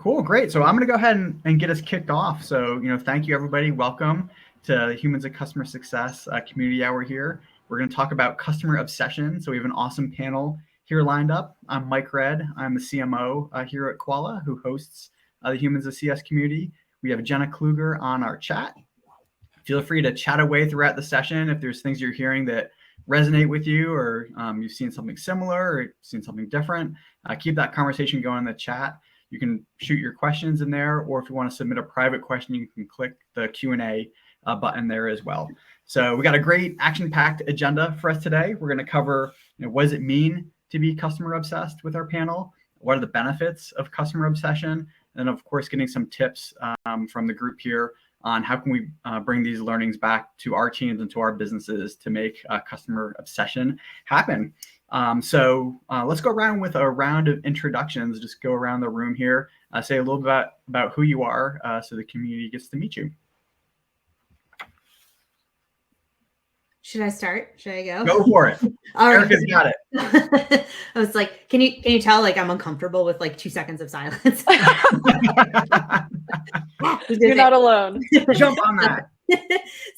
Cool, great. So I'm going to go ahead and get us kicked off. So, thank you, everybody. Welcome to Humans of Customer Success Community Hour here. We're going to talk about customer obsession. So we have an awesome panel here lined up. I'm Mike Red. I'm the CMO here at Quala, who hosts the Humans of CS community. We have Jenna Kluger on our chat. Feel free to chat away throughout the session if there's things you're hearing that resonate with you, or you've seen something similar or seen something different. Keep that conversation going in the chat. You can shoot your questions in there, or if you want to submit a private question, you can click the Q&A button there as well. So we got a great action-packed agenda for us today. We're going to cover, what does it mean to be customer obsessed with our panel? What are the benefits of customer obsession? And of course, getting some tips from the group here on how can we bring these learnings back to our teams and to our businesses to make customer obsession happen. So let's go around with a round of introductions. Just go around the room here, say a little bit about who you are so the community gets to meet you. Should I start? Should I go? Go for it. All right. Erica's got it. I was like, can you tell like I'm uncomfortable with like 2 seconds of silence? You're not alone. Jump on that.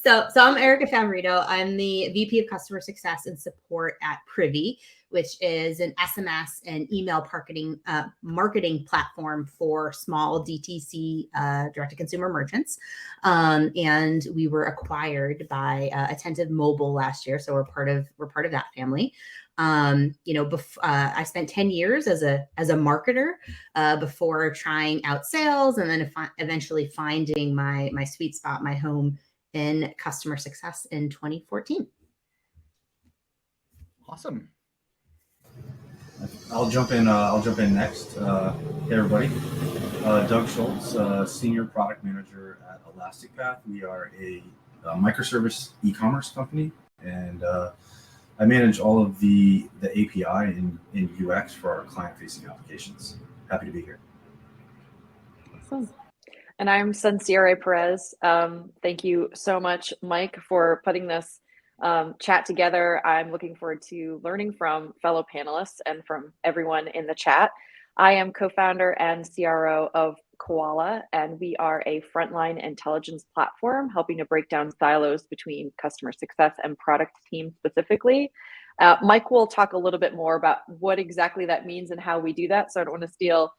So I'm Erica Favorito. I'm the VP of Customer Success and Support at Privy, which is an SMS and email marketing platform for small DTC direct-to-consumer merchants. And we were acquired by Attentive Mobile last year, so we're part of that family. I spent 10 years as a marketer before trying out sales, and then eventually finding my sweet spot, my home in customer success in 2014. Awesome. I'll jump in next. Hey everybody, Doug Shults, Senior Product Manager at ElasticPath. We are a microservice e-commerce company, and I manage all of the API in UX for our client-facing applications. Happy to be here. Awesome. And I'm Sonciary Perez. Thank you so much, Mike, for putting this chat together. I'm looking forward to learning from fellow panelists and from everyone in the chat. I am co-founder and CRO of Quala, and we are a frontline intelligence platform helping to break down silos between customer success and product teams specifically. Mike will talk a little bit more about what exactly that means and how we do that, so I don't want to steal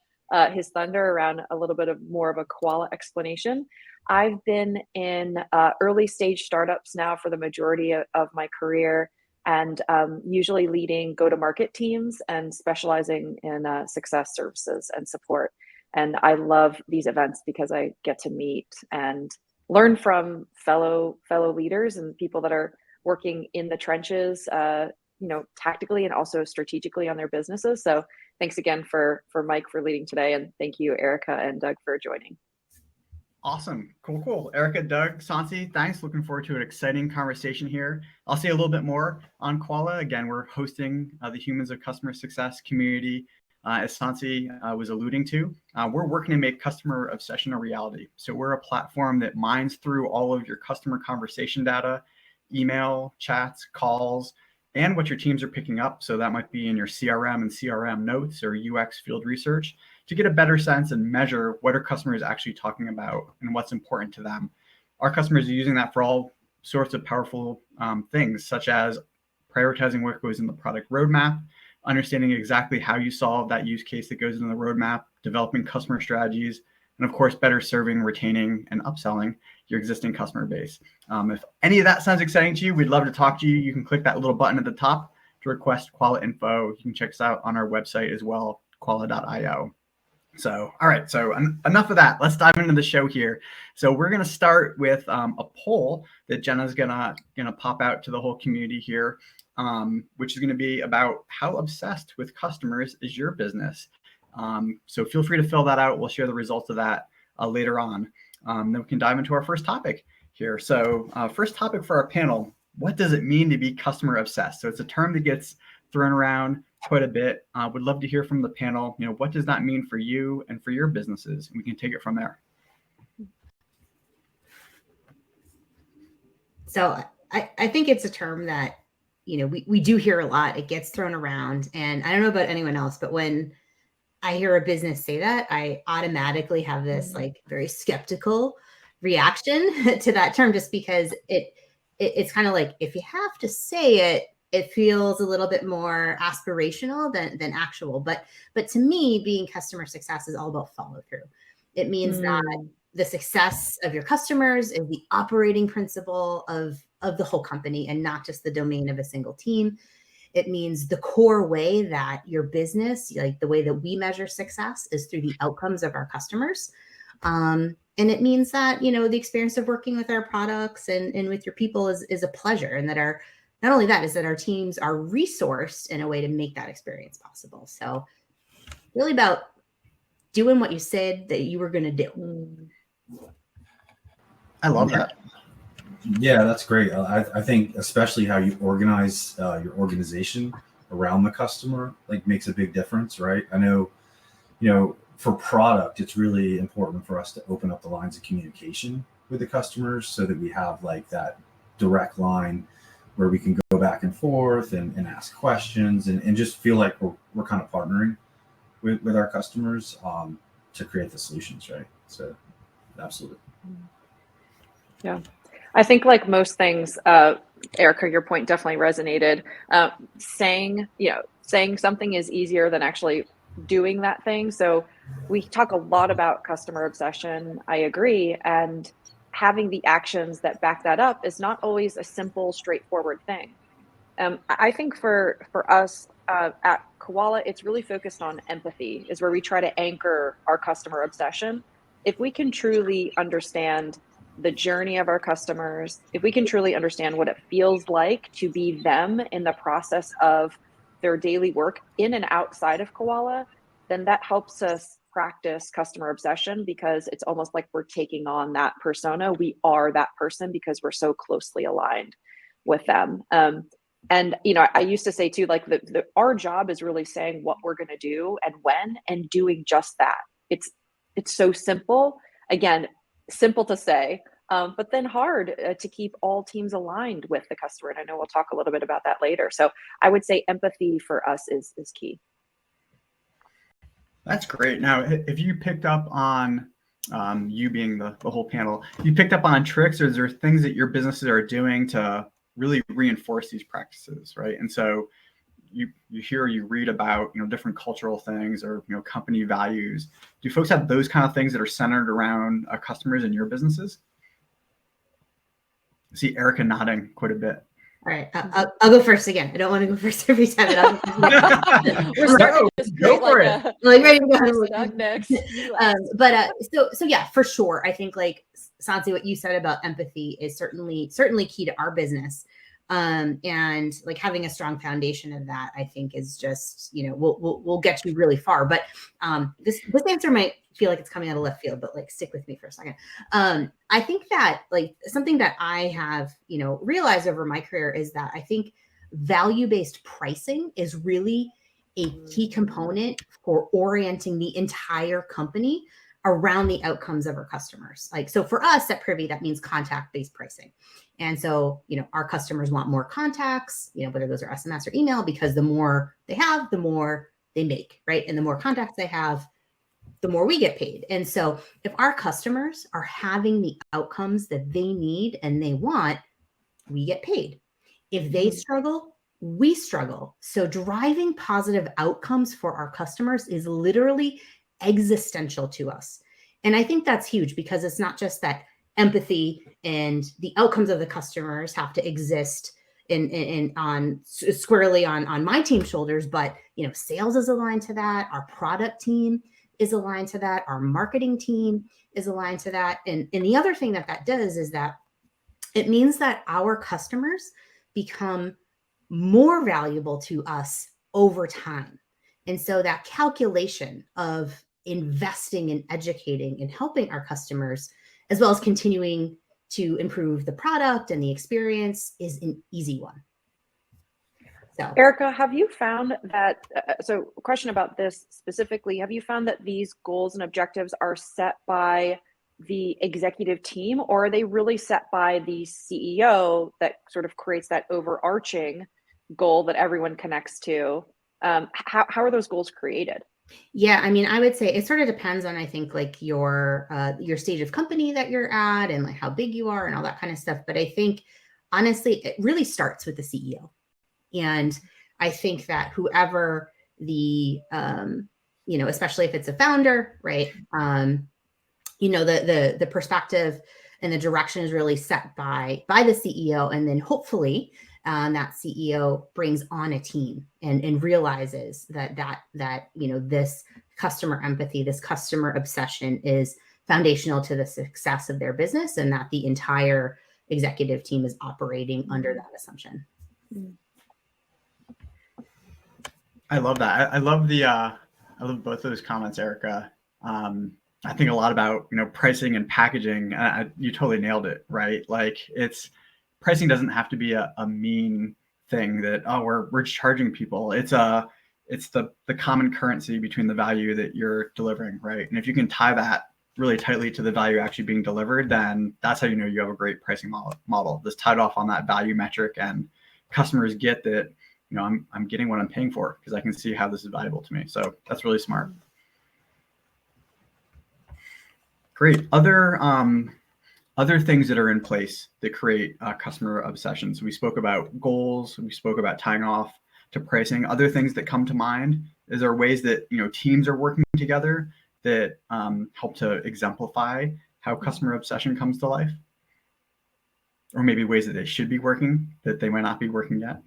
his thunder around a little bit more of a Quala explanation. I've been in early stage startups now for the majority of my career, and usually leading go-to-market teams and specializing in success services and support. And I love these events because I get to meet and learn from fellow leaders and people that are working in the trenches, tactically and also strategically on their businesses. So thanks again for Mike for leading today, and thank you, Erica and Doug, for joining. Awesome. Cool. Erica, Doug, Sansi, thanks. Looking forward to an exciting conversation here. I'll say a little bit more on Quala. Again, we're hosting the Humans of Customer Success community. As Sansi was alluding to, we're working to make customer obsession a reality. So we're a platform that mines through all of your customer conversation data, email, chats, calls, and what your teams are picking up. So that might be in your CRM and CRM notes or UX field research to get a better sense and measure what are customers actually talking about and what's important to them. Our customers are using that for all sorts of powerful things, such as prioritizing what goes in the product roadmap, understanding exactly how you solve that use case that goes into the roadmap, developing customer strategies, and of course, better serving, retaining, and upselling your existing customer base. If any of that sounds exciting to you, we'd love to talk to you. You can click that little button at the top to request Quala info. You can check us out on our website as well, quala.io. So, all right, so enough of that. Let's dive into the show here. So we're going to start with a poll that Jenna's gonna pop out to the whole community here, which is going to be about how obsessed with customers is your business. So feel free to fill that out. We'll share the results of that later on. Then we can dive into our first topic here. So first topic for our panel, what does it mean to be customer obsessed? So it's a term that gets thrown around quite a bit. Would love to hear from the panel, what does that mean for you and for your businesses? And we can take it from there. So I think it's a term that, we do hear a lot. It gets thrown around, and I don't know about anyone else, but when I hear a business say that, I automatically have this like very skeptical reaction to that term, just because it's kind of like, if you have to say it, it feels a little bit more aspirational than actual. But to me, being customer success is all about follow through. It means that the success of your customers is the operating principle of the whole company and not just the domain of a single team. It means the core way that your business, like the way that we measure success, is through the outcomes of our customers. And it means that, you know, the experience of working with our products and with your people is a pleasure, and that not only that, is that our teams are resourced in a way to make that experience possible. So really about doing what you said that you were going to do. I love that. Yeah, that's great. I think especially how you organize your organization around the customer like makes a big difference, right? I know, you know, for product, it's really important for us to open up the lines of communication with the customers so that we have like that direct line where we can go back and forth and ask questions and just feel like we're kind of partnering with our customers to create the solutions, right? So absolutely. Yeah. I think like most things, Erica, your point definitely resonated. Saying something is easier than actually doing that thing. So we talk a lot about customer obsession. I agree. And having the actions that back that up is not always a simple, straightforward thing. I think for us at Quala, it's really focused on empathy, is where we try to anchor our customer obsession. If we can truly understand the journey of our customers, if we can truly understand what it feels like to be them in the process of their daily work in and outside of Quala, then that helps us practice customer obsession, because it's almost like we're taking on that persona. We are that person because we're so closely aligned with them. And, you know, I used to say too, like our job is really saying what we're going to do and when, and doing just that. It's so simple. Again, simple to say, but then hard to keep all teams aligned with the customer. And I know we'll talk a little bit about that later. So I would say empathy for us is key. That's great. Now, if you picked up on, you being the whole panel, you picked up on tricks, or is there things that your businesses are doing to really reinforce these practices, right? And so you hear, you read about, you know, different cultural things or, you know, company values. Do folks have those kind of things that are centered around customers in your businesses? I see Erica nodding quite a bit. All right, I'll go first again. I don't want to go first every time. We're starting to just go for like it. Like ready to go. Doug next. So yeah, for sure. I think like Sansi, what you said about empathy is certainly key to our business. And like having a strong foundation of that, I think is just, you know, we'll get you really far. But this answer might feel like it's coming out of left field, but like stick with me for a second. I think that like something that I have, you know, realized over my career is that I think value-based pricing is really a key component for orienting the entire company around the outcomes of our customers. Like, so for us at Privy, that means contact-based pricing. And so, you know, our customers want more contacts, you know, whether those are SMS or email, because the more they have, the more they make, right? And the more contacts they have, the more we get paid. And so if our customers are having the outcomes that they need and they want, we get paid. If they struggle, we struggle. So driving positive outcomes for our customers is literally existential to us. And I think that's huge, because it's not just that empathy and the outcomes of the customers have to exist squarely on my team's shoulders, but, you know, sales is aligned to that. Our product team is aligned to that. Our marketing team is aligned to that. And the other thing that does is that it means that our customers become more valuable to us over time. And so that calculation of investing in educating and helping our customers, as well as continuing to improve the product and the experience, is an easy one. So, Erica, have you found that, so a question about this specifically, have you found that these goals and objectives are set by the executive team, or are they really set by the CEO that sort of creates that overarching goal that everyone connects to? How are those goals created? Yeah, I mean, I would say it sort of depends on, I think, like your stage of company that you're at and like how big you are and all that kind of stuff. But I think honestly, it really starts with the CEO. And I think that whoever the especially if it's a founder, right? The perspective and the direction is really set by the CEO, and then hopefully that CEO brings on a team and realizes that this customer empathy, this customer obsession is foundational to the success of their business, and that the entire executive team is operating under that assumption. I love that. I love both those comments, Erica. I think a lot about, pricing and packaging. You totally nailed it, right? Like pricing doesn't have to be a mean thing that, we're charging people. It's the common currency between the value that you're delivering, right? And if you can tie that really tightly to the value actually being delivered, then that's how you know you have a great pricing model. That's tied off on that value metric, and customers get that, I'm getting what I'm paying for because I can see how this is valuable to me. So that's really smart. Great. Other things that are in place that create customer obsessions. We spoke about goals. We spoke about tying off to pricing. Other things that come to mind. Is there ways that teams are working together that help to exemplify how customer obsession comes to life, or maybe ways that they should be working that they might not be working yet?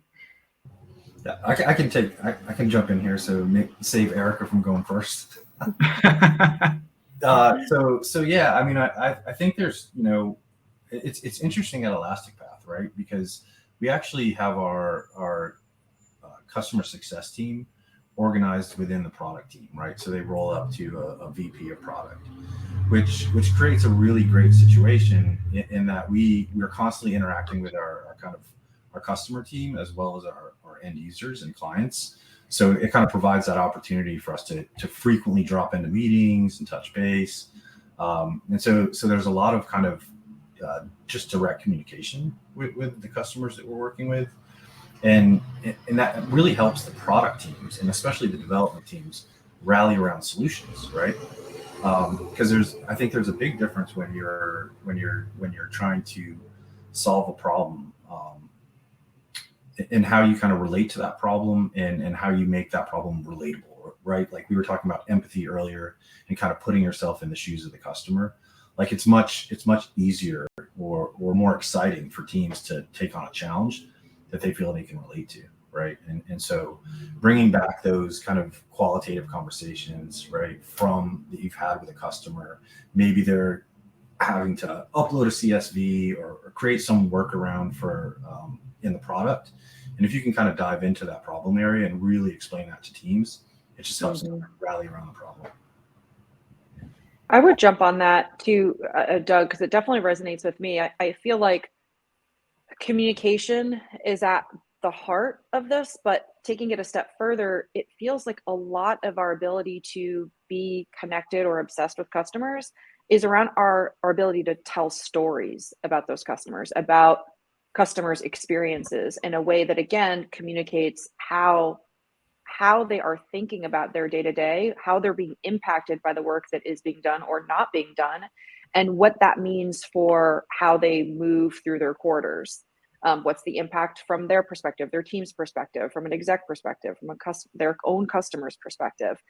Yeah, I can jump in here. So save Erica from going first. So yeah, I mean, I think there's, it's interesting at ElasticPath, right? Because we actually have our customer success team organized within the product team, right? So they roll up to a VP of product, which creates a really great situation in that we're constantly interacting with our customer team as well as our end users and clients. So it kind of provides that opportunity for us to frequently drop into meetings and touch base. And so there's a lot of kind of just direct communication with the customers that we're working with. And that really helps the product teams, and especially the development teams, rally around solutions, right? Because I think there's a big difference when you're trying to solve a problem, and how you kind of relate to that problem and how you make that problem relatable, right? Like we were talking about empathy earlier and kind of putting yourself in the shoes of the customer. Like it's much easier or more exciting for teams to take on a challenge that they feel they can relate to, right? And so bringing back those kind of qualitative conversations, right, from that you've had with a customer, maybe they're having to upload a CSV or create some workaround for in the product. And if you can kind of dive into that problem area and really explain that to teams, it just helps them rally around the problem. I would jump on that too, Doug, because it definitely resonates with me. I feel like communication is at the heart of this, but taking it a step further, it feels like a lot of our ability to be connected or obsessed with customers is around our ability to tell stories about those customers, about customers' experiences in a way that, again, communicates how they are thinking about their day-to-day, how they're being impacted by the work that is being done or not being done, and what that means for how they move through their quarters. What's the impact from their perspective, their team's perspective, from an exec perspective, from their own customer's perspective.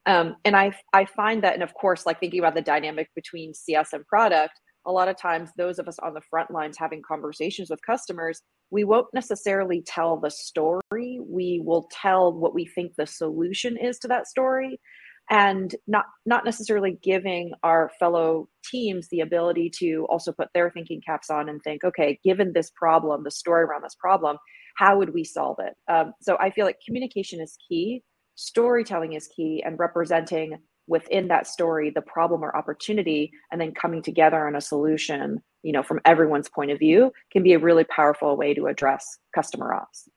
And I find that, and of course, like thinking about the dynamic between CS and product, a lot of times those of us on the front lines having conversations with customers, we won't necessarily tell the story. We will tell what we think the solution is to that story, and not necessarily giving our fellow teams the ability to also put their thinking caps on and think, okay, given this problem, the story around this problem, how would we solve it? So I feel like communication is key, storytelling is key, and representing within that story the problem or opportunity, and then coming together on a solution, from everyone's point of view, can be a really powerful way to address customer ops.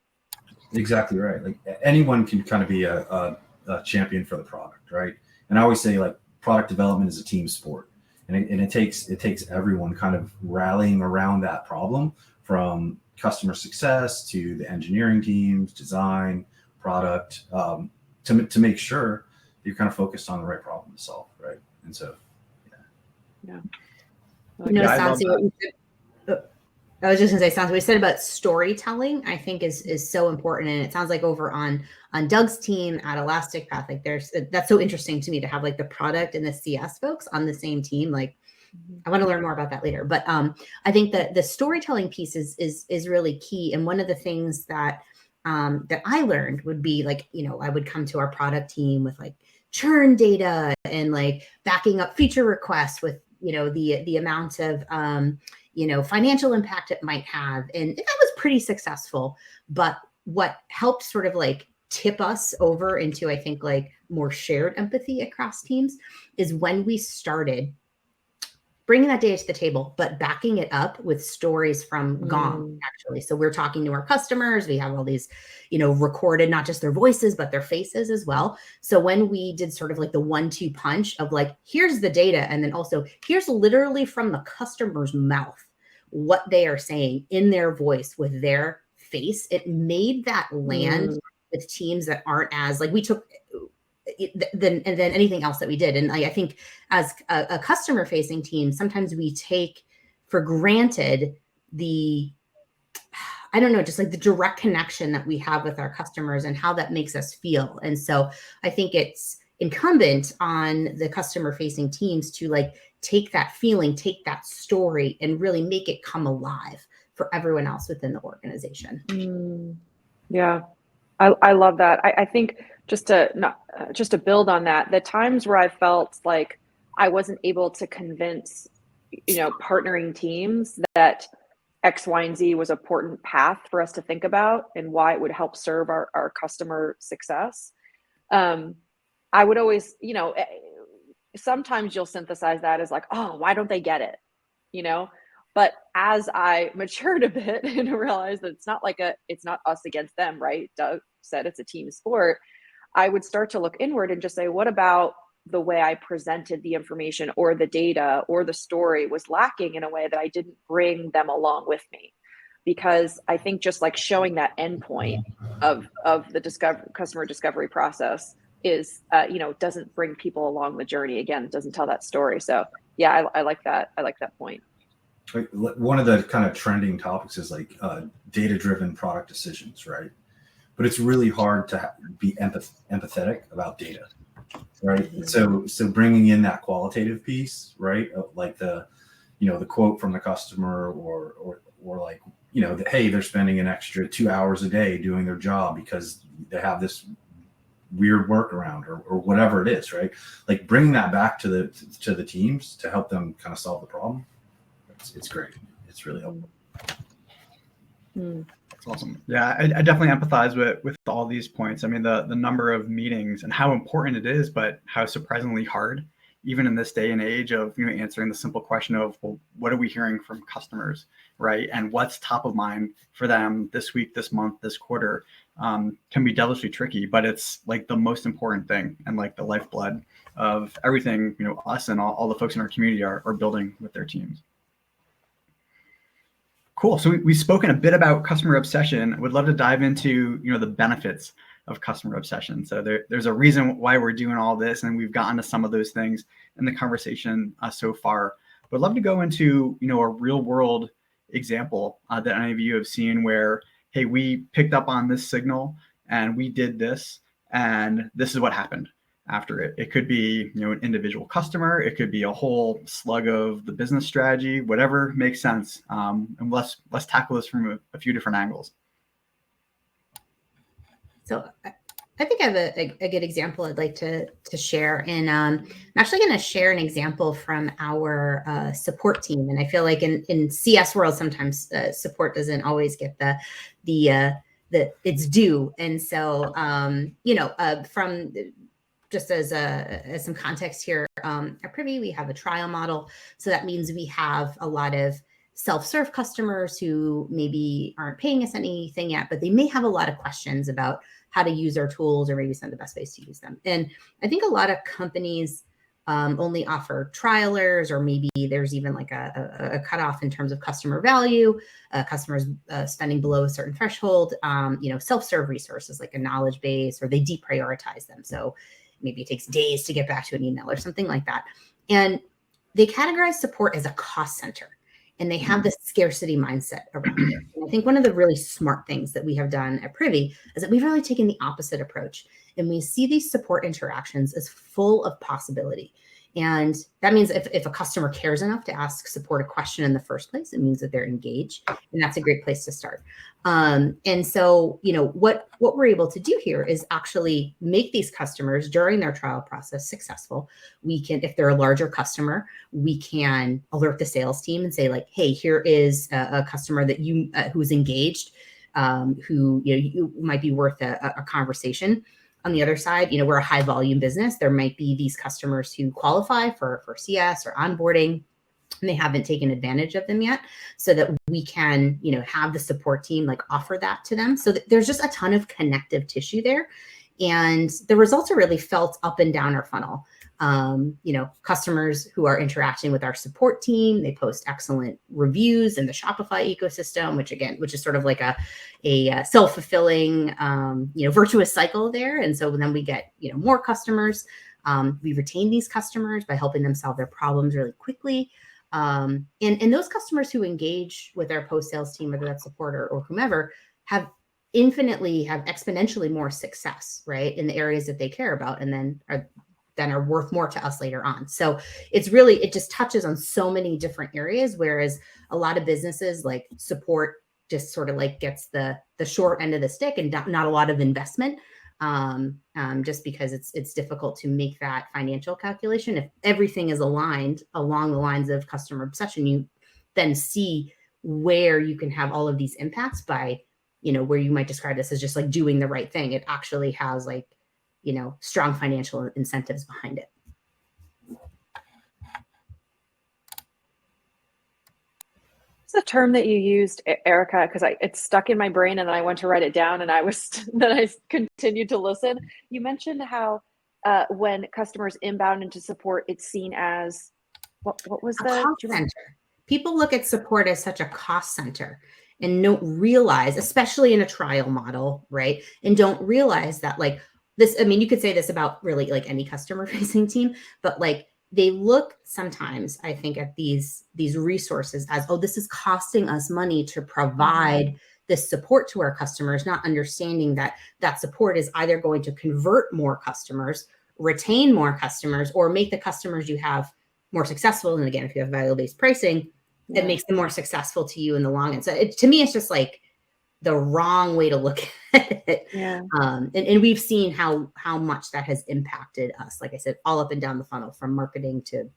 Exactly right. Like anyone can kind of be a champion for the product, right? And I always say, like, product development is a team sport, and it takes everyone kind of rallying around that problem, from customer success to the engineering teams, design, product, to make sure you're kind of focused on the right problem to solve, right? And so, Yeah. I love Sansi, what you said, I was just gonna say, Sansi, what you said about storytelling, I think is so important. And it sounds like over on Doug's team at ElasticPath, like that's so interesting to me to have like the product and the CS folks on the same team. Like, I want to learn more about that later. But I think that the storytelling piece is really key. And one of the things that that I learned would be like, I would come to our product team with like churn data and like backing up feature requests with, the amount of, financial impact it might have. And that was pretty successful. But what helped sort of like tip us over into, I think, like more shared empathy across teams is when we started bringing that data to the table, but backing it up with stories from Gong, actually. So we're talking to our customers. We have all these, recorded, not just their voices, but their faces as well. So when we did sort of like the 1-2 punch of like, here's the data. And then also here's literally from the customer's mouth, what they are saying in their voice with their face, it made that land with teams that aren't as like we took than anything else that we did. And I think as a customer facing team, sometimes we take for granted just like the direct connection that we have with our customers and how that makes us feel. And so I think it's incumbent on the customer facing teams to like take that feeling, take that story and really make it come alive for everyone else within the organization. Yeah. I love that. I think just to build on that, the times where I felt like I wasn't able to convince, partnering teams that X, Y, and Z was an important path for us to think about and why it would help serve our customer success. I would always, sometimes you'll synthesize that as like, oh, why don't they get it? But as I matured a bit and realized that it's not us against them, right? Doug said it's a team sport. I would start to look inward and just say, what about the way I presented the information or the data or the story was lacking in a way that I didn't bring them along with me? Because I think just like showing that endpoint of the customer discovery process is, doesn't bring people along the journey. Again, it doesn't tell that story. So yeah, I like that. I like that point. Like one of the kind of trending topics is like data-driven product decisions, right? But it's really hard to be empathetic about data, right? So bringing in that qualitative piece, right? Like the quote from the customer or like, hey, they're spending an extra 2 hours a day doing their job because they have this weird workaround or whatever it is, right? Like bringing that back to the teams to help them kind of solve the problem. It's great. It's really helpful. That's awesome. Yeah, I definitely empathize with all these points. I mean, the number of meetings and how important it is, but how surprisingly hard, even in this day and age of answering the simple question of, well, what are we hearing from customers, right? And what's top of mind for them this week, this month, this quarter, can be devilishly tricky, but it's like the most important thing and like the lifeblood of everything, us and all the folks in our community are building with their teams. Cool. So we've spoken a bit about customer obsession. I would love to dive into, the benefits of customer obsession. So there's a reason why we're doing all this, and we've gotten to some of those things in the conversation so far. But I'd love to go into, a real world example that any of you have seen where, hey, we picked up on this signal and we did this, and this is what happened after it. It could be, an individual customer. It could be a whole slug of the business strategy, whatever makes sense. And let's tackle this from a few different angles. So I think I have a good example I'd like to share. And I'm actually going to share an example from our support team. And I feel like in CS world, sometimes support doesn't always get the its due. And so, from just as some context here, at Privy, we have a trial model. So that means we have a lot of self-serve customers who maybe aren't paying us anything yet, but they may have a lot of questions about how to use our tools or maybe some of the best ways to use them. And I think a lot of companies only offer trialers, or maybe there's even like a cutoff in terms of customer value, customers spending below a certain threshold, self-serve resources like a knowledge base, or they deprioritize them. So maybe it takes days to get back to an email or something like that. And they categorize support as a cost center, and they have this scarcity mindset around it. And I think one of the really smart things that we have done at Privy is that we've really taken the opposite approach, and we see these support interactions as full of possibility. And that means if a customer cares enough to ask support a question in the first place, it means that they're engaged, and that's a great place to start. And so, what we're able to do here is actually make these customers during their trial process successful. We can, if they're a larger customer, we can alert the sales team and say, like, hey, here is a customer that you who's engaged, who you might be worth a conversation. On the other side, we're a high volume business. There might be these customers who qualify for CS or onboarding, and they haven't taken advantage of them yet, so that we can, have the support team like offer that to them. So that there's just a ton of connective tissue there. And the results are really felt up and down our funnel. Customers who are interacting with our support team, they post excellent reviews in the Shopify ecosystem, which is sort of like a self-fulfilling, virtuous cycle there. And so then we get, more customers. We retain these customers by helping them solve their problems really quickly. And those customers who engage with our post-sales team, whether that's support or whomever, have exponentially more success, right, in the areas that they care about, and then are worth more to us later on. So it just touches on so many different areas, whereas a lot of businesses like support just sort of like gets the short end of the stick and not a lot of investment, just because it's difficult to make that financial calculation. If everything is aligned along the lines of customer obsession, you then see where you can have all of these impacts by, where you might describe this as just like doing the right thing. It actually has like, strong financial incentives behind it. It's a term that you used, Erica, because it's stuck in my brain, and then I went to write it down, and then I continued to listen. You mentioned how when customers inbound into support, it's seen as what was the cost center. People look at support as such a cost center and don't realize, especially in a trial model, right? And don't realize that like this, you could say this about really like any customer facing team, but like they look sometimes, I think, at these resources as, oh, this is costing us money to provide this support to our customers, not understanding that support is either going to convert more customers, retain more customers, or make the customers you have more successful. And again, if you have value-based pricing, it makes them more successful to you in the long end. So to me, it's just like the wrong way to look at it. Yeah. And we've seen how much that has impacted us, like I said, all up and down the funnel, from marketing to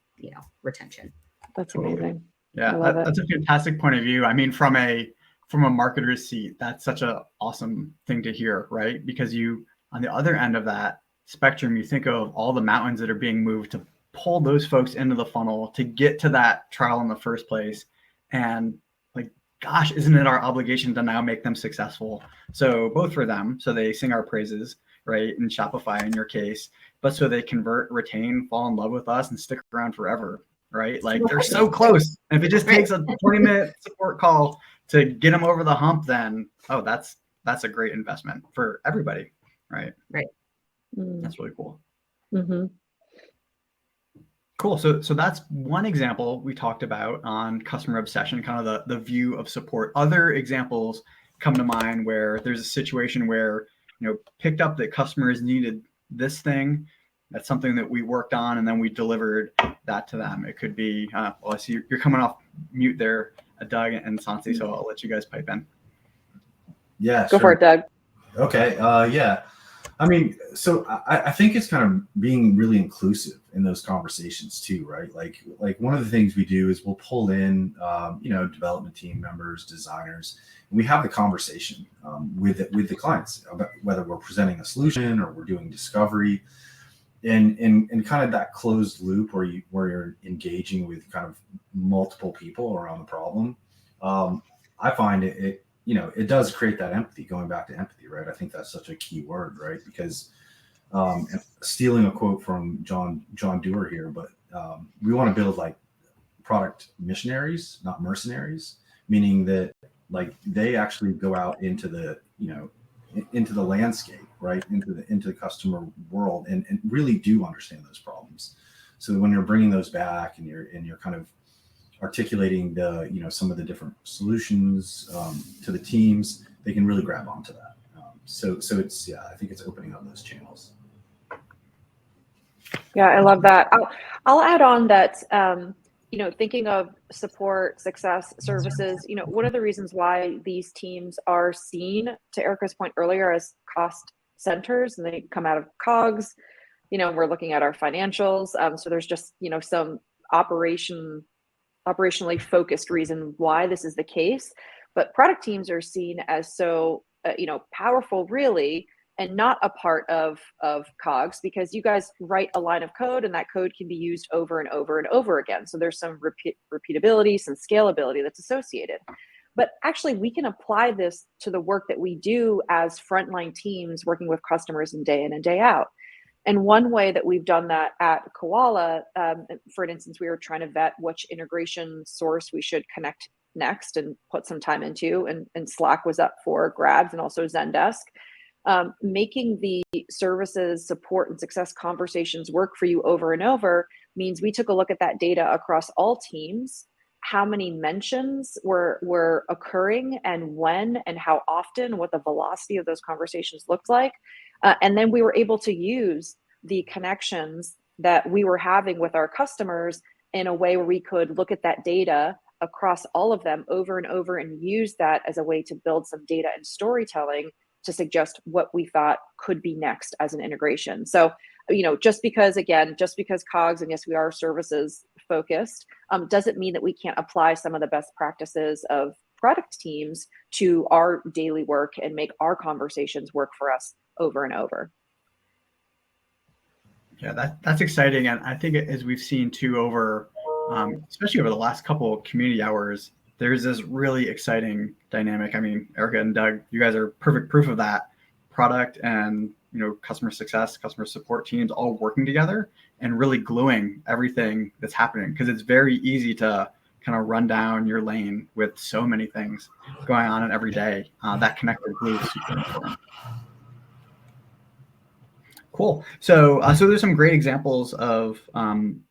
retention. That's amazing. Yeah, that's a fantastic point of view. From a marketer's seat, that's such an awesome thing to hear, right? Because you, on the other end of that spectrum, you think of all the mountains that are being moved to pull those folks into the funnel to get to that trial in the first place. And like, gosh, isn't it our obligation to now make them successful? So both for them, so they sing our praises, right? In Shopify, in your case, but so they convert, retain, fall in love with us and stick around forever, right? Like they're so close. And if it just takes a 20-minute support call to get them over the hump, then, oh, that's a great investment for everybody, right? Right. That's really cool. Mm-hmm. Cool. So that's one example we talked about on customer obsession, kind of the view of support. Other examples come to mind where there's a situation where, picked up that customers needed this thing. That's something that we worked on, and then we delivered that to them. It could be, I see you're coming off mute there, Doug and Sansi, so I'll let you guys pipe in. Yeah, Go for it, Doug. Okay. Yeah. So I think it's kind of being really inclusive in those conversations too, right? Like one of the things we do is we'll pull in, development team members, designers, and we have the conversation with the clients about whether we're presenting a solution or we're doing discovery, and kind of that closed loop where you're engaging with kind of multiple people around the problem. I find it does create that empathy, going back to empathy, right? I think that's such a key word, right? Because stealing a quote from John Dewar here, but we want to build like product missionaries, not mercenaries, meaning that like they actually go out into the landscape right, into the customer world and really do understand those problems. So that when you're bringing those back and you're kind of articulating the, some of the different solutions to the teams, they can really grab onto that. So it's, I think it's opening up those channels. Yeah, I love that. I'll add on that, thinking of support, success, services, one of the reasons why these teams are seen, to Erica's point earlier, as cost centers, and they come out of COGS, we're looking at our financials. So there's just, some operationally focused reason why this is the case. But product teams are seen as so, powerful, really, and not a part of COGS, because you guys write a line of code and that code can be used over and over and over again. So there's some repeatability, some scalability that's associated. But actually, we can apply this to the work that we do as frontline teams working with customers day in and day out. And one way that we've done that at Quala, for instance, we were trying to vet which integration source we should connect next and put some time into, and Slack was up for grabs, and also Zendesk. Making the services, support, and success conversations work for you over and over means we took a look at that data across all teams, how many mentions were occurring and when and how often, what the velocity of those conversations looked like. And then we were able to use the connections that we were having with our customers in a way where we could look at that data across all of them over and over and use that as a way to build some data and storytelling to suggest what we thought could be next as an integration. So, just because COGS, and yes, we are services focused, doesn't mean that we can't apply some of the best practices of product teams to our daily work and make our conversations work for us over and over. Yeah, that's exciting. And I think as we've seen too over, especially over the last couple of community hours, there's this really exciting dynamic. I mean, Erica and Doug, you guys are perfect proof of that. Product and customer success, customer support teams all working together and really gluing everything that's happening, because it's very easy to kind of run down your lane with so many things going on in every day. That connected glue is super important. Cool. So there's some great examples of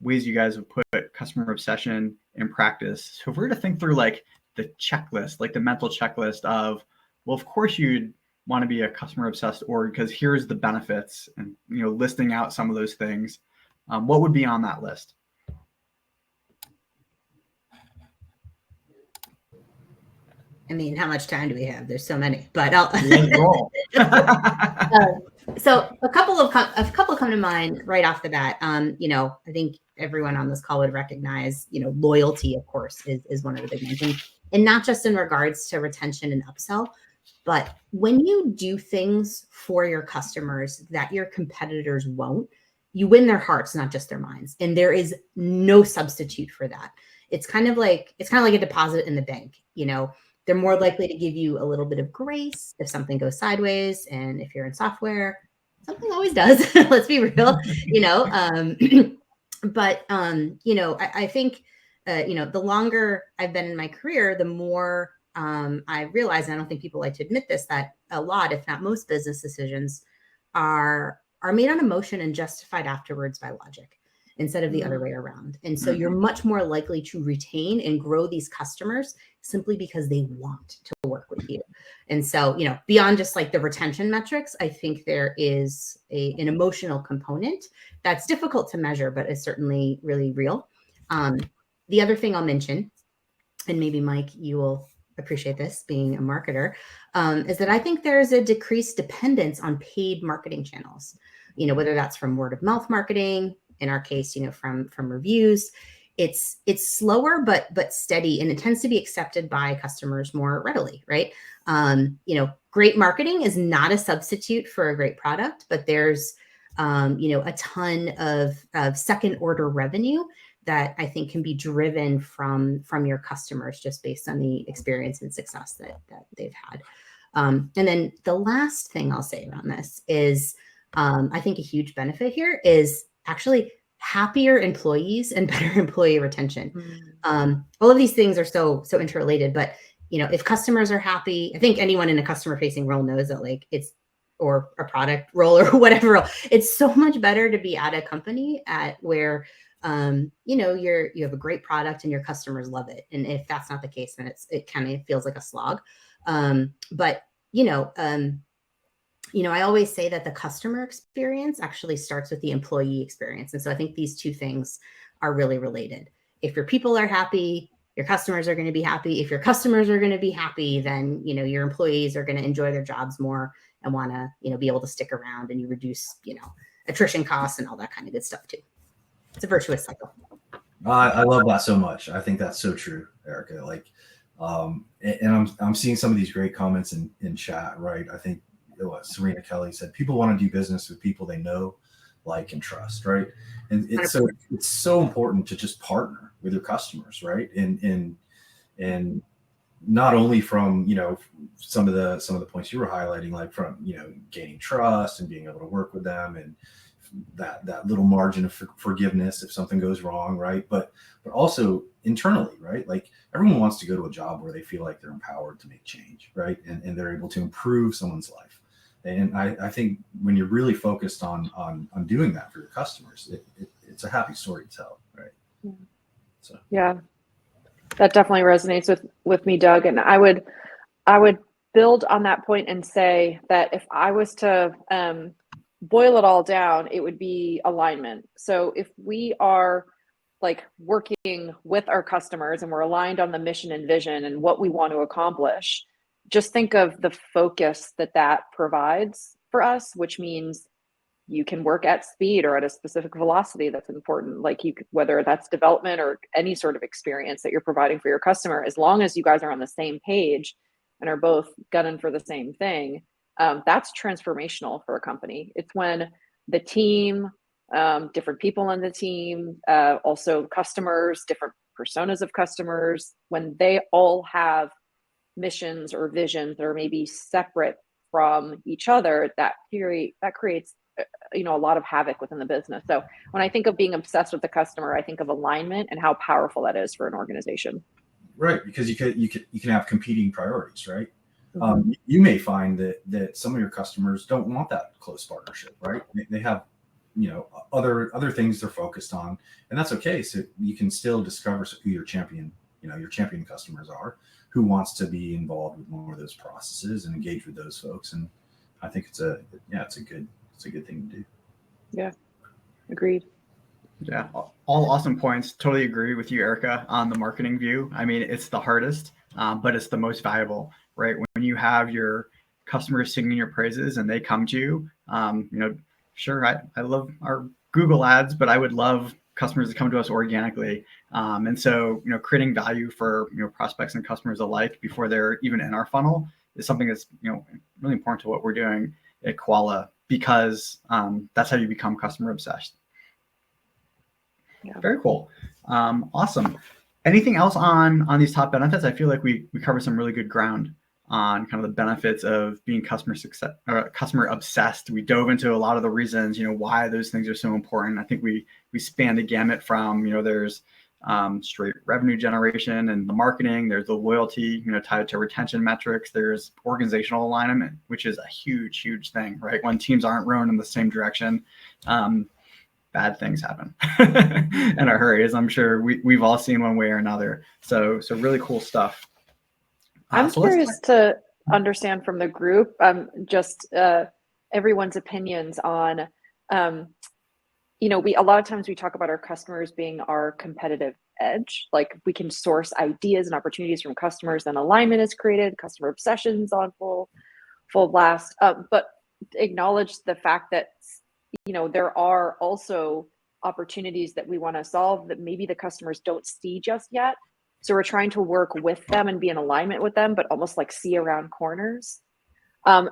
ways you guys have put customer obsession in practice. So if we were to think through like the checklist, like the mental checklist of, well, of course you'd want to be a customer obsessed org because here's the benefits, and listing out some of those things, what would be on that list? I mean, how much time do we have? There's so many, but I'll. So a couple come to mind right off the bat. I think everyone on this call would recognize, loyalty, of course, is one of the big ones, and not just in regards to retention and upsell, but when you do things for your customers that your competitors won't, you win their hearts, not just their minds, and there is no substitute for that. It's kind of like a deposit in the bank. They're more likely to give you a little bit of grace if something goes sideways. And if you're in software, something always does. Let's be real, But, I think, the longer I've been in my career, the more I realize, and I don't think people like to admit this, that a lot, if not most business decisions are made on emotion and justified afterwards by logic, instead of the other way around. And so you're much more likely to retain and grow these customers simply because they want to work with you. And so, beyond just like the retention metrics, I think there is an emotional component that's difficult to measure, but is certainly really real. The other thing I'll mention, and maybe Mike, you will appreciate this being a marketer, is that I think there's a decreased dependence on paid marketing channels, whether that's from word of mouth marketing, in our case, from reviews. It's slower, but steady, and it tends to be accepted by customers more readily, right? Great marketing is not a substitute for a great product, but there's, a ton of second order revenue that I think can be driven from your customers just based on the experience and success that they've had. And then the last thing I'll say around this is, I think a huge benefit here is actually happier employees and better employee retention. All of these things are so interrelated, but if customers are happy, I think anyone in a customer facing role knows that it's or a product role or whatever role. It's so much better to be at a company where you have a great product and your customers love it. And if that's not the case, then it kind of feels like a slog. But I always say that the customer experience actually starts with the employee experience. And so I think these two things are really related. If your people are happy, your customers are going to be happy. If your customers are going to be happy, then, your employees are going to enjoy their jobs more and want to, be able to stick around, and you reduce, attrition costs and all that kind of good stuff too. It's a virtuous cycle. I love that so much. I think that's so true, Erica. Like, and I'm seeing some of these great comments in chat, right? I think Serena Kelly said, people want to do business with people they know, like, and trust, right? And it's so important to just partner with your customers, right? And not only from some of the points you were highlighting, like from gaining trust and being able to work with them, and that little margin of forgiveness if something goes wrong, right? But also internally, right? Like, everyone wants to go to a job where they feel like they're empowered to make change, right? And they're able to improve someone's life. And I think when you're really focused on doing that for your customers, it's a happy story to tell, right? Yeah. So yeah, that definitely resonates with me, Doug. And I would build on that point and say that if I was to boil it all down, it would be alignment. So if we are like working with our customers and we're aligned on the mission and vision and what we want to accomplish, just think of the focus that provides for us, which means you can work at speed or at a specific velocity that's important. Like, whether that's development or any sort of experience that you're providing for your customer, as long as you guys are on the same page and are both gunning for the same thing, that's transformational for a company. It's when the team, different people on the team, also customers, different personas of customers, when they all have missions or visions that are maybe separate from each other, that creates a lot of havoc within the business. So when I think of being obsessed with the customer, I think of alignment and how powerful that is for an organization. Right, because you can have competing priorities, right? Mm-hmm. You may find that some of your customers don't want that close partnership, right? They have other things they're focused on, and that's okay. So you can still discover who your champion customers are, who wants to be involved with more of those processes and engage with those folks. And I think it's a good thing to do. Yeah, agreed. Yeah, all awesome points. Totally agree with you, Erica, on the marketing view. I mean, it's the hardest, but it's the most valuable, right? When you have your customers singing your praises and they come to you, sure, I love our Google ads, but I would love customers to come to us organically. And so, creating value for, prospects and customers alike before they're even in our funnel is something that's, really important to what we're doing at Quala, because that's how you become customer obsessed. Yeah. Very cool. Awesome. Anything else on these top benefits? I feel like we covered some really good ground on kind of the benefits of being customer obsessed. We dove into a lot of the reasons, why those things are so important. I think we spanned the gamut from, there's straight revenue generation and the marketing, there's the loyalty, tied to retention metrics, there's organizational alignment, which is a huge, huge thing, right? When teams aren't rowing in the same direction, bad things happen in a hurry, as I'm sure we've all seen one way or another. So really cool stuff. I'm curious to understand from the group, just everyone's opinions on, a lot of times we talk about our customers being our competitive edge. Like, we can source ideas and opportunities from customers, then alignment is created, customer obsessions on full blast. But acknowledge the fact that there are also opportunities that we want to solve that maybe the customers don't see just yet. So we're trying to work with them and be in alignment with them, but almost like see around corners.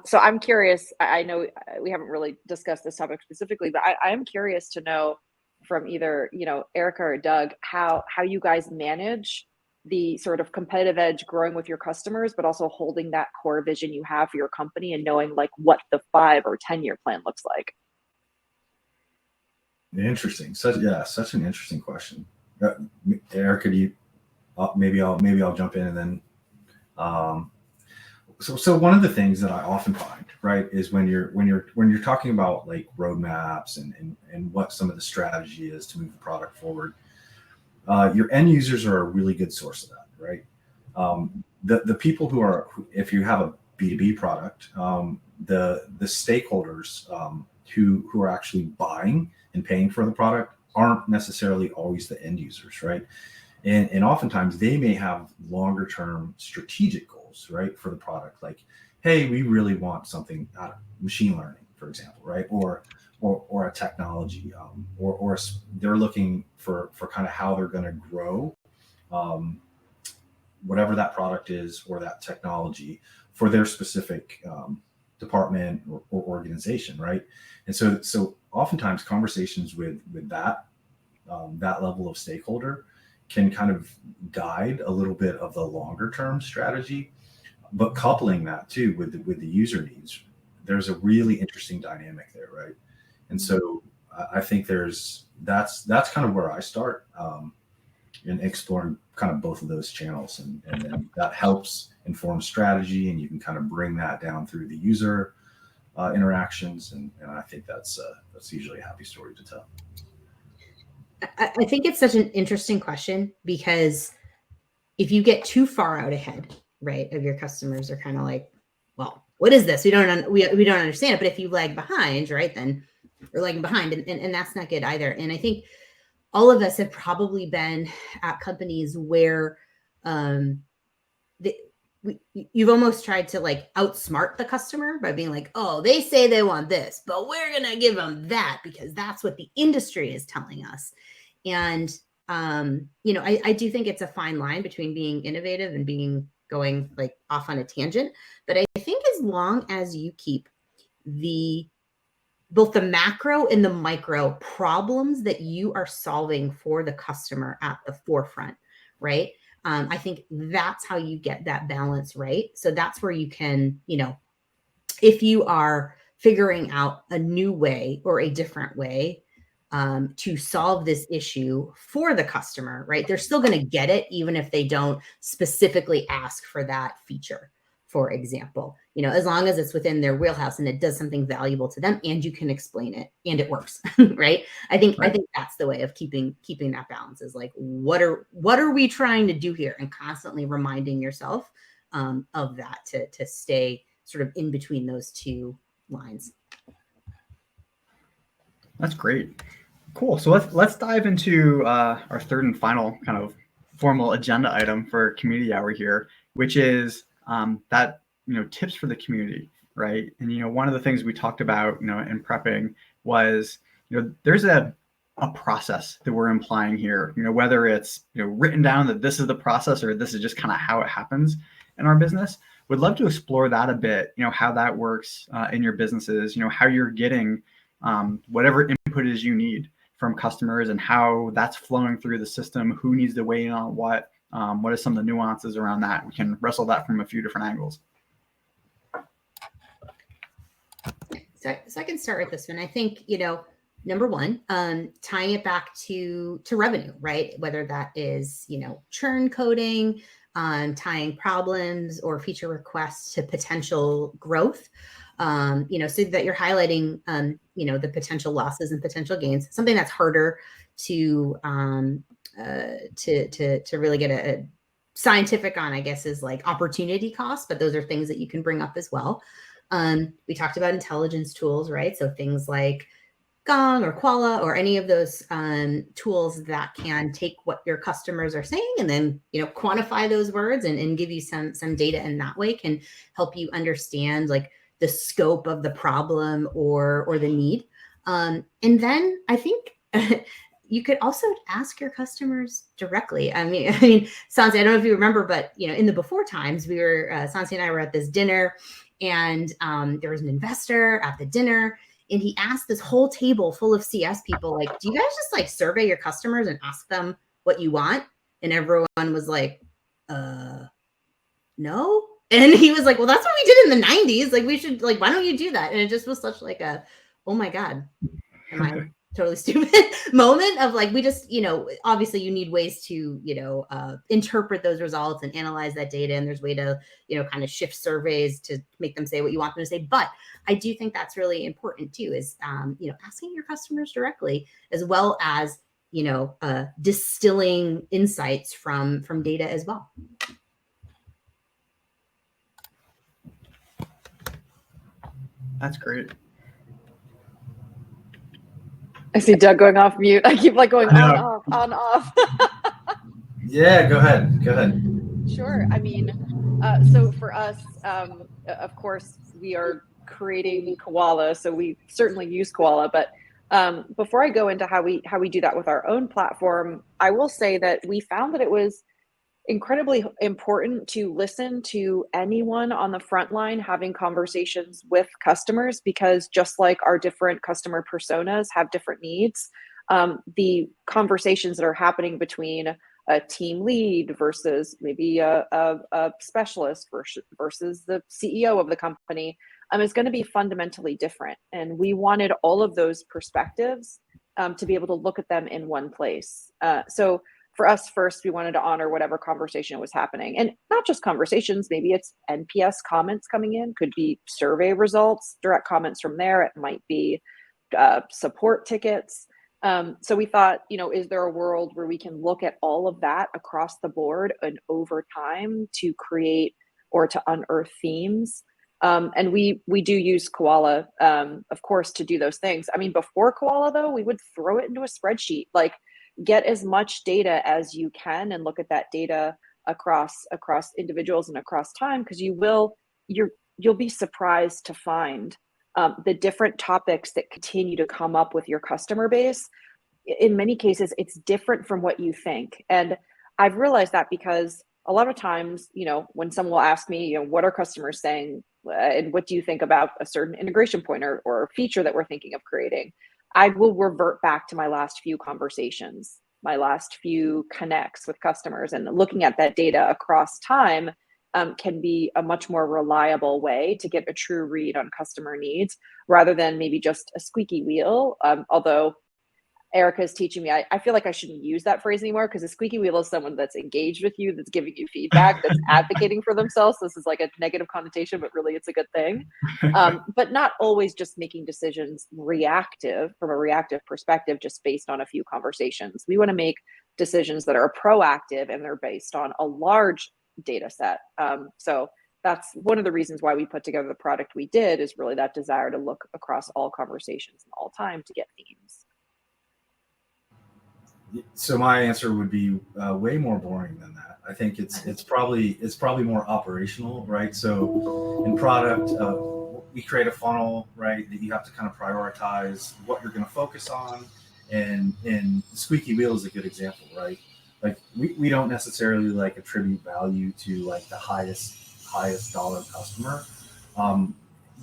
So I'm curious, I know we haven't really discussed this topic specifically, but I am curious to know from either, Erica or Doug, how you guys manage the sort of competitive edge growing with your customers, but also holding that core vision you have for your company and knowing like what the 5 or 10-year plan looks like. Interesting. Such an interesting question. Erica, maybe I'll jump in, and then So one of the things that I often find, right, is when you're talking about like roadmaps and what some of the strategy is to move the product forward, your end users are a really good source of that, right? The people if you have a B2B product, the stakeholders who are actually buying and paying for the product aren't necessarily always the end users, right? And oftentimes they may have longer term strategic goals, right, for the product. Like, hey, we really want something, machine learning, for example, right, or a technology, or they're looking for kind of how they're going to grow whatever that product is or that technology for their specific department or organization, right? And so oftentimes conversations with that level of stakeholder can kind of guide a little bit of the longer term strategy, but coupling that too with the user needs, there's a really interesting dynamic there, right? And so I think that's kind of where I start in exploring kind of both of those channels, and then that helps inform strategy, and you can kind of bring that down through the user interactions, and I think that's usually a happy story to tell. I think it's such an interesting question, because if you get too far out ahead, right, of your customers, are kind of like, well, what is this? We don't understand it. But if you lag behind, right, then we're lagging behind, and that's not good either. And I think all of us have probably been at companies where you've almost tried to like outsmart the customer by being like, oh, they say they want this, but we're going to give them that because that's what the industry is telling us. And, I do think it's a fine line between being innovative and going like off on a tangent. But I think as long as you keep both the macro and the micro problems that you are solving for the customer at the forefront, right? I think that's how you get that balance right. So that's where you can, if you are figuring out a new way or a different way to solve this issue for the customer, right? They're still going to get it, even if they don't specifically ask for that feature, for example, as long as it's within their wheelhouse and it does something valuable to them and you can explain it and it works, right? I think that's the way of keeping that balance, is like, what are we trying to do here? And constantly reminding yourself of that to stay sort of in between those two lines. That's great. Cool. So let's dive into our third and final kind of formal agenda item for community hour here, which is that tips for the community, right? And one of the things we talked about in prepping was there's a process that we're implying here. Whether it's written down that this is the process or this is just kind of how it happens in our business. Would love to explore that a bit. How that works in your businesses. How you're getting whatever input is you need from customers and how that's flowing through the system. Who needs to weigh in on what? What are some of the nuances around that? We can wrestle that from a few different angles. So I can start with this one. I think, number one, tying it back to revenue, right? Whether that is, churn coding, tying problems or feature requests to potential growth, so that you're highlighting, the potential losses and potential gains. Something that's harder to really get a scientific on, I guess, is like opportunity cost, but those are things that you can bring up as well. We talked about intelligence tools, right? So things like Gong or Quala or any of those tools that can take what your customers are saying and then, quantify those words and give you some data in that way can help you understand like the scope of the problem or the need. And then I think you could also ask your customers directly. I mean, Sansi, I don't know if you remember, but in the before times, we were Sansi and I were at this dinner, and there was an investor at the dinner, and he asked this whole table full of CS people, like, "Do you guys just like survey your customers and ask them what you want?" And everyone was like, "No." And he was like, "Well, that's what we did in the 90s. Like, we should why don't you do that?" And it just was such like a, oh my God, am totally stupid moment of like, we just, obviously you need ways to, interpret those results and analyze that data. And there's way to, kind of shift surveys to make them say what you want them to say. But I do think that's really important too, is, asking your customers directly, as well as, distilling insights from data as well. That's great. I see Doug going off mute. I keep like going on, off. Yeah, go ahead. Sure. I mean, so for us, of course, we are creating Quala, so we certainly use Quala. But before I go into how we do that with our own platform, I will say that we found that it was incredibly important to listen to anyone on the front line having conversations with customers, because just like our different customer personas have different needs, the conversations that are happening between a team lead versus maybe a specialist versus the CEO of the company is going to be fundamentally different. And we wanted all of those perspectives to be able to look at them in one place. So for us, first, we wanted to honor whatever conversation was happening, and not just conversations. Maybe it's NPS comments coming in, could be survey results, direct comments from there. It might be support tickets. So we thought, is there a world where we can look at all of that across the board and over time to create or to unearth themes? And we do use Quala, of course, to do those things. I mean, before Quala, though, we would throw it into a spreadsheet, like get as much data as you can and look at that data across individuals and across time, because you'll be surprised to find the different topics that continue to come up with your customer base. In many cases, it's different from what you think. And I've realized that because a lot of times, when someone will ask me, what are customers saying? And what do you think about a certain integration point or feature that we're thinking of creating? I will revert back to my last few conversations, my last few connects with customers, and looking at that data across time can be a much more reliable way to get a true read on customer needs, rather than maybe just a squeaky wheel. Although Erica is teaching me, I feel like I shouldn't use that phrase anymore, because a squeaky wheel is someone that's engaged with you, that's giving you feedback, that's advocating for themselves. This is like a negative connotation, but really it's a good thing. But not always just making decisions from a reactive perspective, just based on a few conversations. We want to make decisions that are proactive and they're based on a large data set. So that's one of the reasons why we put together the product we did, is really that desire to look across all conversations and all time to get themes. So my answer would be way more boring than that. I think it's probably more operational, right? So in product, we create a funnel, right, that you have to kind of prioritize what you're going to focus on, and the squeaky wheel is a good example, right? Like we don't necessarily like attribute value to like the highest dollar customer,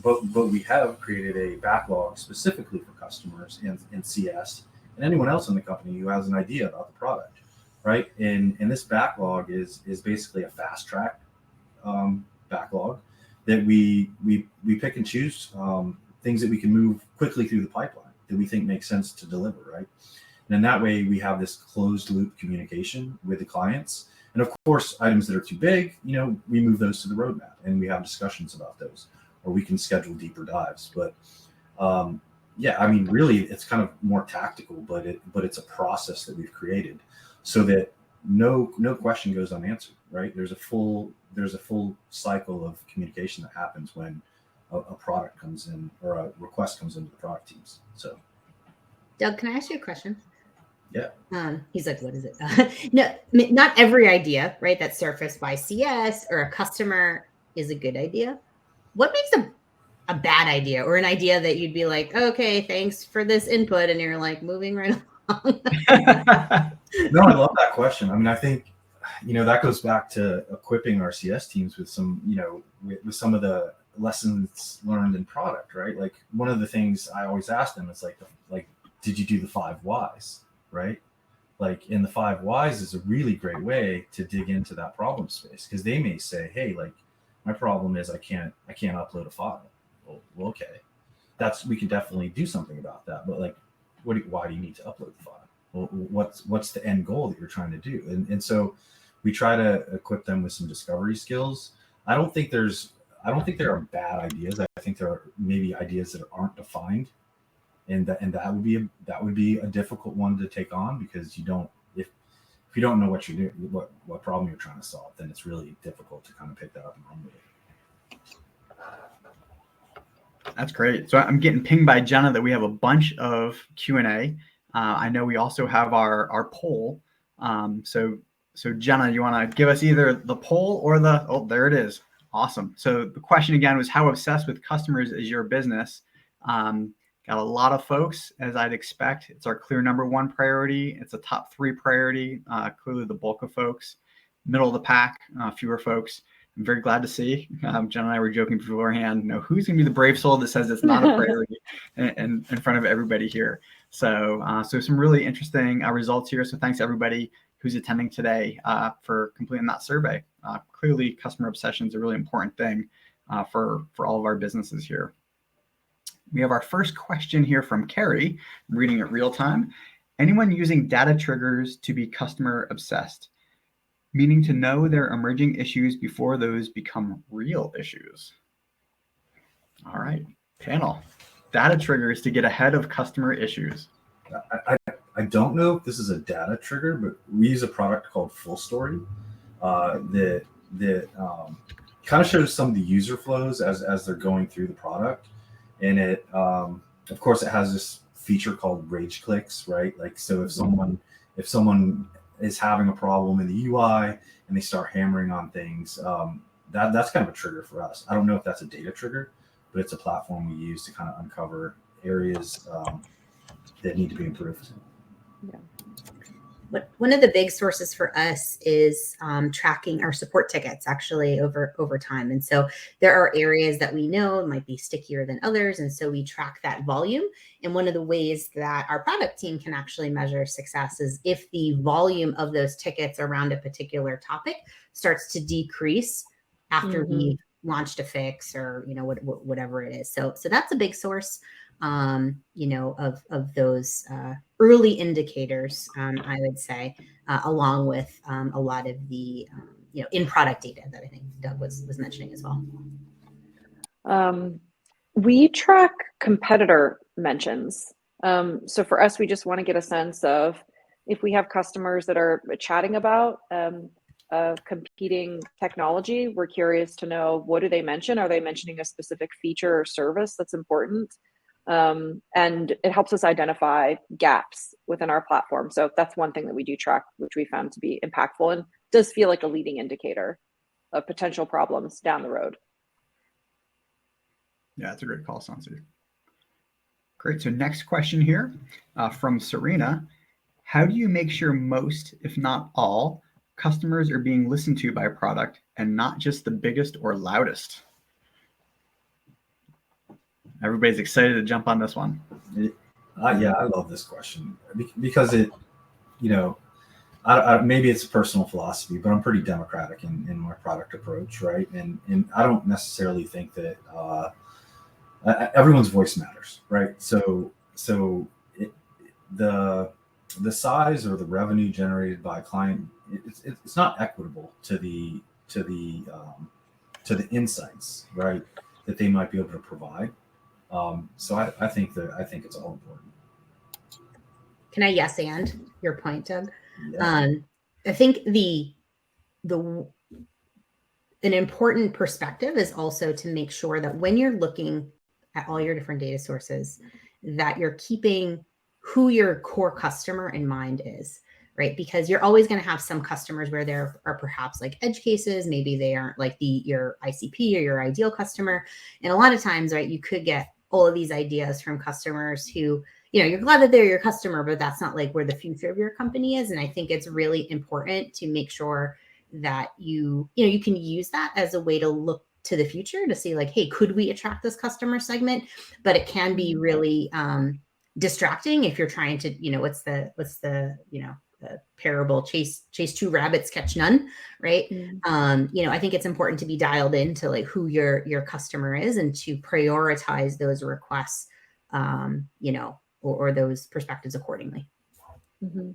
but we have created a backlog specifically for customers in CS. And anyone else in the company who has an idea about the product, right? And this backlog is basically a fast track backlog that we pick and choose things that we can move quickly through the pipeline that we think makes sense to deliver, right? And in that way, we have this closed loop communication with the clients. And of course, items that are too big, we move those to the roadmap and we have discussions about those, or we can schedule deeper dives. But yeah, I mean, really, it's kind of more tactical, but it's a process that we've created so that no question goes unanswered, right? There's a full cycle of communication that happens when a product comes in or a request comes into the product teams. So, Doug, can I ask you a question? Yeah. He's like, what is it? No, not every idea, right, that's surfaced by CS or a customer is a good idea. What makes a bad idea, or an idea that you'd be like, okay, thanks for this input, and you're like moving right along? No, I love that question. I mean, I think, that goes back to equipping our CS teams with some, with some of the lessons learned in product, right? Like one of the things I always ask them is like, did you do the 5 whys, right? Like, in the 5 whys is a really great way to dig into that problem space, because they may say, hey, like my problem is I can't upload a file. Well, okay, we can definitely do something about that. But like, why do you need to upload the file? Well, what's the end goal that you're trying to do? And so we try to equip them with some discovery skills. I don't think there are bad ideas. I think there are maybe ideas that aren't defined, and that would be a difficult one to take on, because if you don't know what you're doing, what problem you're trying to solve, then it's really difficult to kind of pick that up and run with it. That's great. So I'm getting pinged by Jenna that we have a bunch of Q&A. I know we also have our poll. So Jenna, you want to give us either the poll or there it is. Awesome. So the question again was, how obsessed with customers is your business? Got a lot of folks, as I'd expect. It's our clear number one priority. It's a top 3 priority. Clearly the bulk of folks. Middle of the pack, fewer folks. I'm very glad to see. Jen and I were joking beforehand. Who's going to be the brave soul that says it's not a priority in front of everybody here. So some really interesting results here. So thanks everybody who's attending today for completing that survey. Clearly, customer obsession is a really important thing for all of our businesses here. We have our first question here from Carrie. I'm reading it real time. Anyone using data triggers to be customer obsessed? Meaning to know their emerging issues before those become real issues. All right, panel. Data triggers to get ahead of customer issues. I don't know if this is a data trigger, but we use a product called Full Story that kind of shows some of the user flows as they're going through the product. And it, of course, it has this feature called rage clicks, right? Like, so if someone is having a problem in the UI and they start hammering on things, that's kind of a trigger for us. I don't know if that's a data trigger, but it's a platform we use to kind of uncover areas that need to be improved. Yeah. But one of the big sources for us is tracking our support tickets actually over time. And so there are areas that we know might be stickier than others. And so we track that volume. And one of the ways that our product team can actually measure success is if the volume of those tickets around a particular topic starts to decrease after we've launched a fix or, whatever it is. So that's a big source. Of those early indicators, I would say, along with a lot of the, in-product data that I think Doug was mentioning as well. We track competitor mentions. So for us, we just want to get a sense of if we have customers that are chatting about competing technology, we're curious to know, what do they mention? Are they mentioning a specific feature or service that's important? And it helps us identify gaps within our platform. So that's one thing that we do track, which we found to be impactful and does feel like a leading indicator of potential problems down the road. Yeah, that's a great call, Sansi. Great. So next question here from Serena. How do you make sure most, if not all, customers are being listened to by a product and not just the biggest or loudest? Everybody's excited to jump on this one. Yeah, I love this question because it, maybe it's a personal philosophy, but I'm pretty democratic in my product approach, right? And I don't necessarily think that everyone's voice matters, right? So the size or the revenue generated by a client, it's not equitable to the insights, right, that they might be able to provide. So I think it's all important. Can I yes and your point, Doug? Yeah. I think an important perspective is also to make sure that when you're looking at all your different data sources, that you're keeping who your core customer in mind is, right? Because you're always going to have some customers where there are perhaps like edge cases. Maybe they aren't like your ICP or your ideal customer. And a lot of times, right, you could get all of these ideas from customers who, you're glad that they're your customer, but that's not like where the future of your company is. And I think it's really important to make sure that you can use that as a way to look to the future to see like, hey, could we attract this customer segment? But it can be really distracting if you're trying to, what's the the parable, chase 2 rabbits, catch none, right? I think it's important to be dialed into like who your customer is and to prioritize those requests, or those perspectives accordingly. Mm-hmm.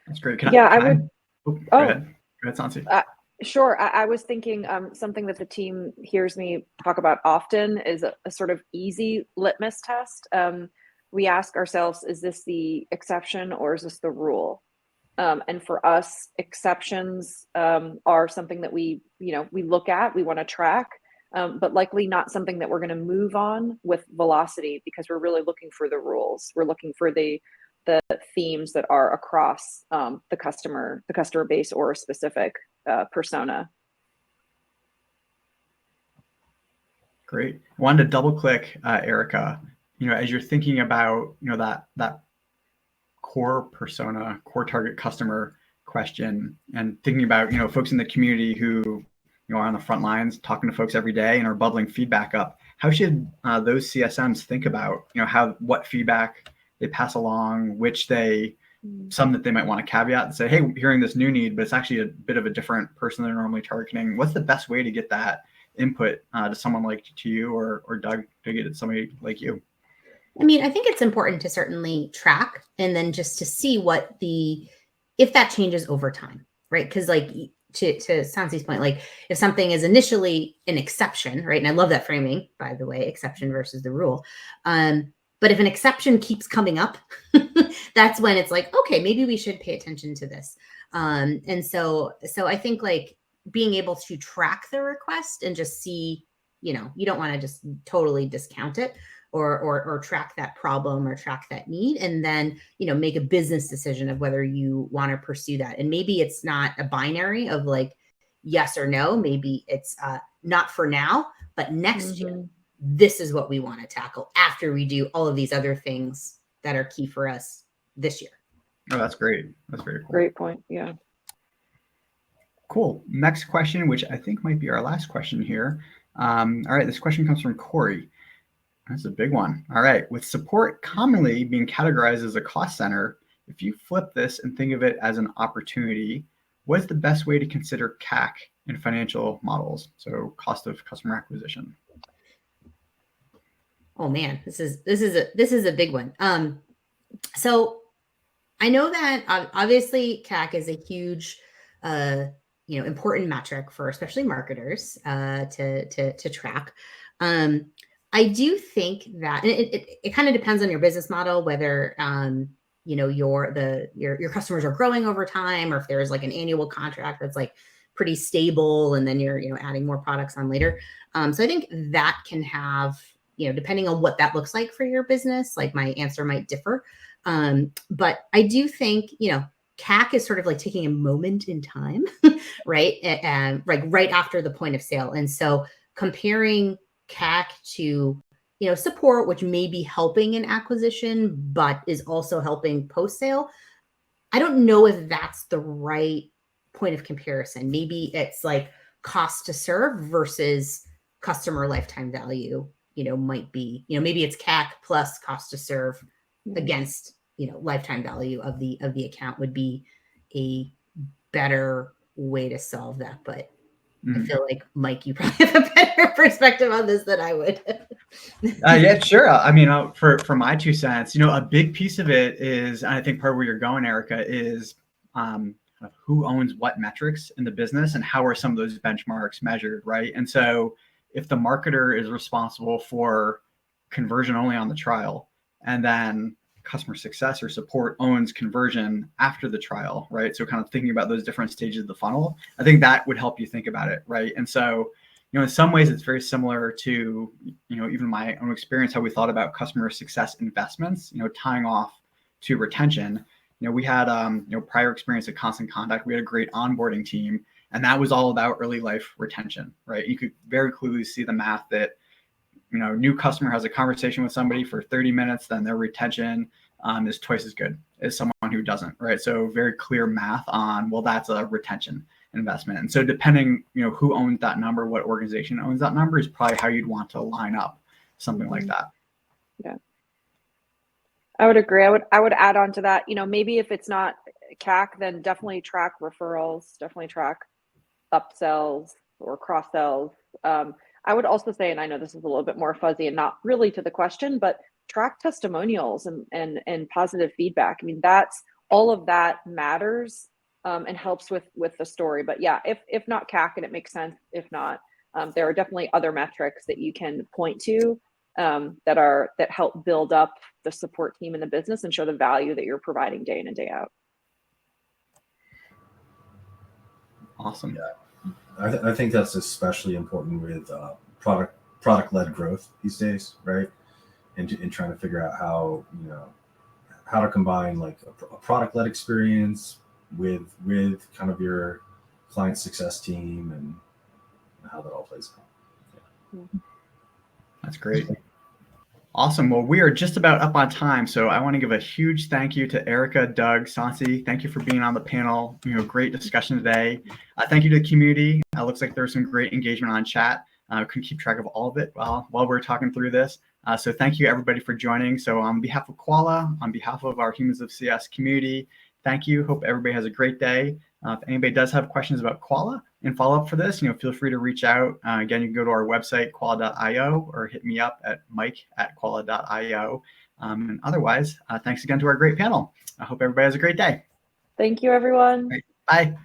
That's great. Go ahead. Go ahead, Sansi. Sure. I was thinking something that the team hears me talk about often is a sort of easy litmus test. We ask ourselves, is this the exception or is this the rule? And for us, exceptions are something that we look at, we want to track, but likely not something that we're going to move on with velocity, because we're really looking for the rules. We're looking for the themes that are across the customer base or a specific persona. Great. I wanted to double click, Erica, as you're thinking about, that core persona, core target customer question, and thinking about, folks in the community who, are on the front lines, talking to folks every day and are bubbling feedback up. How should those CSMs think about, what feedback they pass along, some that they might want to caveat and say, hey, hearing this new need, but it's actually a bit of a different person they're normally targeting. What's the best way to get that input to someone like to you or Doug to get it to somebody like you? I mean, I think it's important to certainly track and then just to see if that changes over time, right? Because like to Sansi's point, like if something is initially an exception, right? And I love that framing, by the way, exception versus the rule. But if an exception keeps coming up, that's when it's like, okay, maybe we should pay attention to this. And so I think like being able to track the request and just see, you don't want to just totally discount it or track that problem or track that need, and then, make a business decision of whether you want to pursue that. And maybe it's not a binary of like yes or no. Maybe it's not for now, but next year, this is what we want to tackle after we do all of these other things that are key for us this year. Oh, that's great. That's very cool. Great point. Yeah. Cool. Next question, which I think might be our last question here. All right. This question comes from Corey. That's a big one. All right. With support commonly being categorized as a cost center, if you flip this and think of it as an opportunity, what's the best way to consider CAC in financial models? So cost of customer acquisition. Oh man, this is a big one. So I know that obviously CAC is a huge, important metric for especially marketers to track. I do think that it kind of depends on your business model, whether your customers are growing over time, or if there's like an annual contract that's like pretty stable, and then you're adding more products on later. So I think that can have, depending on what that looks like for your business, like my answer might differ. But I do think, CAC is sort of like taking a moment in time, right? And like right after the point of sale. And so comparing CAC to, support, which may be helping in acquisition, but is also helping post-sale. I don't know if that's the right point of comparison. Maybe it's like cost to serve versus customer lifetime value, might be, maybe it's CAC plus cost to serve against, lifetime value of the account would be a better way to solve that. But I feel like, Mike, you probably have a better perspective on this than I would. Yeah, sure. I mean, for my 2 cents, a big piece of it is, and I think part of where you're going, Erica, is who owns what metrics in the business and how are some of those benchmarks measured, right? And so if the marketer is responsible for conversion only on the trial, and then customer success or support owns conversion after the trial, right? So kind of thinking about those different stages of the funnel, I think that would help you think about it, right? And so, in some ways it's very similar to, even my own experience, how we thought about customer success investments, tying off to retention. We had, prior experience at Constant Contact. We had a great onboarding team, and that was all about early life retention, right? You could very clearly see the math that, new customer has a conversation with somebody for 30 minutes, then their retention is twice as good as someone who doesn't, right? So very clear math on, well, that's a retention investment. And so depending, who owns that number, what organization owns that number is probably how you'd want to line up something like that. Yeah. I would agree. I would add on to that, maybe if it's not CAC, then definitely track referrals, definitely track upsells or cross sells. I would also say, and I know this is a little bit more fuzzy and not really to the question, but track testimonials and positive feedback. I mean, that's all of that matters and helps with the story. But yeah, if not CAC, and it makes sense. If not, there are definitely other metrics that you can point to that help build up the support team in the business and show the value that you're providing day in and day out. Awesome. Yeah, I think that's especially important with product-led growth these days, right? And trying to figure out how to combine like a product-led experience with kind of your client success team and how that all plays out. Yeah. That's great. Awesome. Well, we are just about up on time, so I want to give a huge thank you to Erica, Doug, Sansi. Thank you for being on the panel. Great discussion today. Thank you to the community. It looks like there's some great engagement on chat. Couldn't keep track of all of it while we're talking through this. So thank you everybody for joining. So on behalf of Quala, on behalf of our Humans of CS community, thank you. Hope everybody has a great day. If anybody does have questions about Quala and follow up for this, feel free to reach out. Again, you can go to our website, quala.io, or hit me up at mike@quala.io. And otherwise, thanks again to our great panel. I hope everybody has a great day. Thank you, everyone. Right. Bye.